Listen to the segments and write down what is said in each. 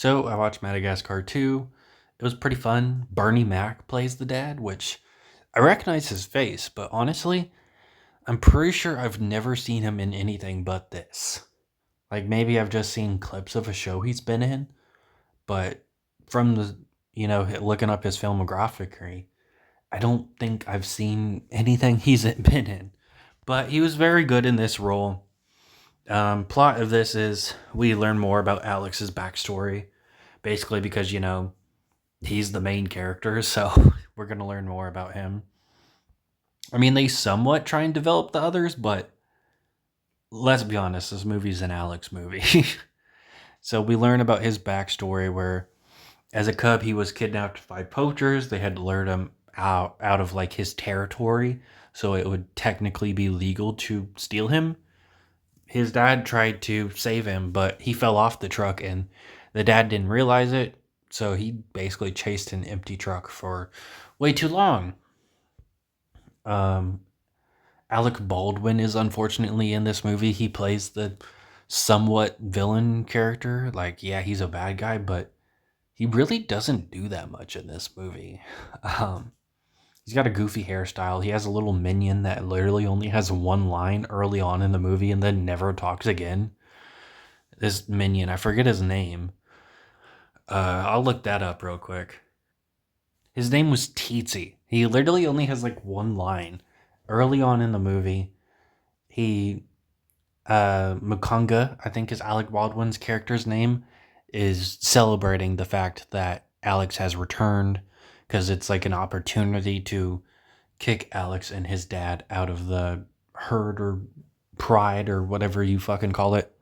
So I watched Madagascar 2. It was pretty fun. Bernie Mac plays the dad, which I recognize his face, but honestly, I'm pretty sure I've never seen him in anything but this. Like maybe I've just seen clips of a show he's been in, but from looking up his filmography, I don't think I've seen anything he's been in. But he was very good in this role. Plot of this is we learn more about Alex's backstory, basically because he's the main character, so we're gonna learn more about him. I mean, they somewhat try and develop the others, but let's be honest, this movie's an Alex movie. So we learn about his backstory where as a cub he was kidnapped by poachers. They had to lure him out of like his territory, so it would technically be legal to steal him. His dad tried to save him, but he fell off the truck and the dad didn't realize it. So he basically chased an empty truck for way too long. Um, Alec Baldwin is unfortunately in this movie. He plays the somewhat villain character. Like, yeah, he's a bad guy, but he really doesn't do that much in this movie. Um, he's got a goofy hairstyle. He has a little minion that literally only has one line early on in the movie and then never talks again. This minion, I forget his name. I'll look that up real quick. His name was Teetsy. He literally only has like one line. Early on in the movie, he Mukonga, I think is Alec Baldwin's character's name, is celebrating the fact that Alex has returned because it's like an opportunity to kick Alex and his dad out of the herd or pride or whatever you fucking call it.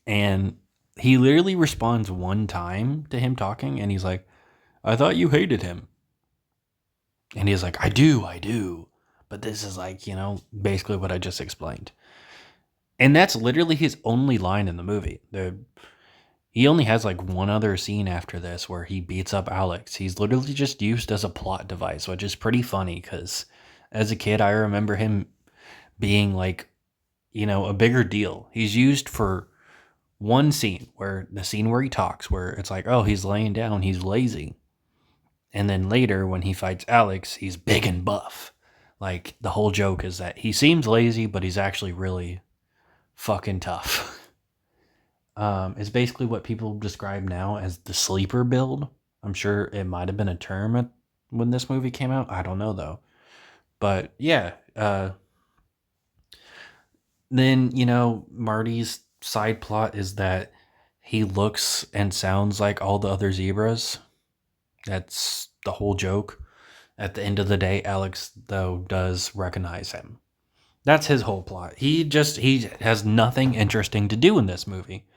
And he literally responds one time to him talking and he's like, I thought you hated him. And he's like, I do. But this is like, basically what I just explained. And that's literally his only line in the movie. He only has like one other scene after this where he beats up Alex. He's literally just used as a plot device, which is pretty funny because as a kid, I remember him being like, a bigger deal. He's used for one scene where the scene where he talks, where it's like, oh, he's laying down, he's lazy. And then later, when he fights Alex, he's big and buff. Like, the whole joke is that he seems lazy, but he's actually really fucking tough. It's basically what people describe now as the sleeper build. I'm sure it might have been a term when this movie came out. I don't know, though. But, yeah. Then, Marty's side plot is that he looks and sounds like all the other zebras. That's the whole joke. At the end of the day, Alex, though, does recognize him. That's his whole plot. He has nothing interesting to do in this movie.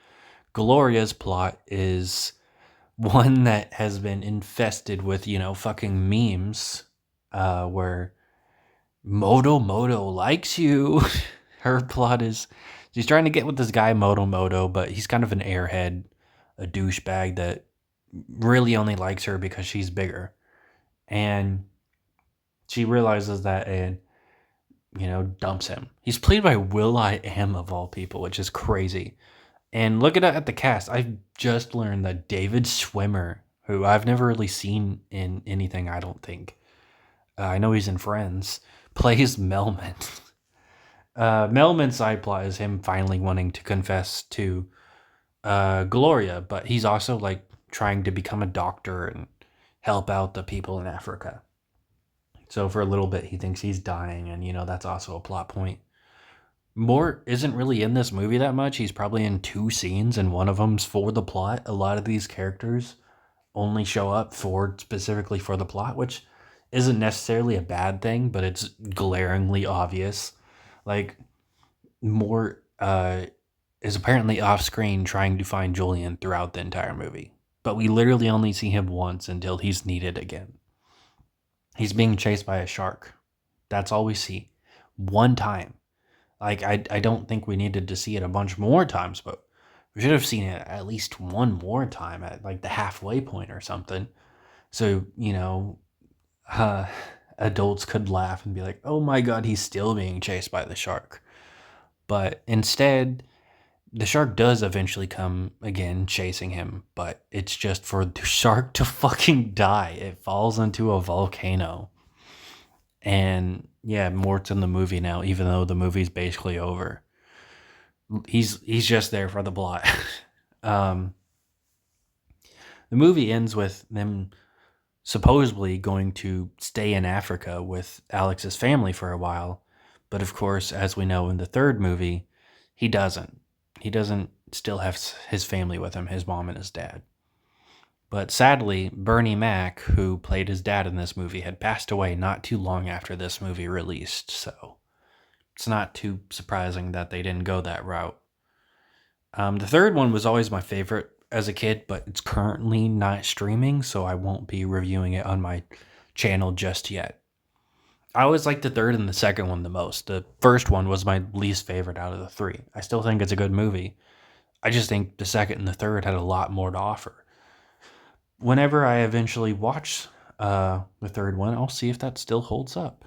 Gloria's plot is one that has been infested with, fucking memes, where Moto Moto likes you. Her plot is she's trying to get with this guy Moto Moto, but he's kind of an airhead, a douchebag that really only likes her because she's bigger. And she realizes that and, dumps him. He's played by will.i.am of all people, which is crazy. And look at the cast. I've just learned that David Schwimmer, who I've never really seen in anything, I don't think. I know he's in Friends, plays Melman. Melman's side plot is him finally wanting to confess to Gloria, but he's also like trying to become a doctor and help out the people in Africa. So for a little bit, he thinks he's dying, and that's also a plot point. Mort isn't really in this movie that much. He's probably in two scenes, and one of them's for the plot. A lot of these characters only show up specifically for the plot, which isn't necessarily a bad thing, but it's glaringly obvious. Like, Mort is apparently off screen trying to find Julian throughout the entire movie, but we literally only see him once until he's needed again. He's being chased by a shark. That's all we see. One time. Like, I don't think we needed to see it a bunch more times, but we should have seen it at least one more time at like the halfway point or something. So, adults could laugh and be like, oh my god, he's still being chased by the shark. But instead, The shark does eventually come again chasing him, but it's just for the shark to fucking die. It falls into a volcano. And yeah, Mort's in the movie now, even though the movie's basically over. He's just there for the plot. um, the movie ends with them supposedly going to stay in Africa with Alex's family for a while. But of course, as we know in the third movie, he doesn't. He doesn't still have his family with him, his mom and his dad. But sadly, Bernie Mac, who played his dad in this movie, had passed away not too long after this movie released, so it's not too surprising that they didn't go that route. The third one was always my favorite as a kid, but it's currently not streaming, so I won't be reviewing it on my channel just yet. I always liked the third and the second one the most. The first one was my least favorite out of the three. I still think it's a good movie. I just think the second and the third had a lot more to offer. Whenever I eventually watch the third one, I'll see if that still holds up.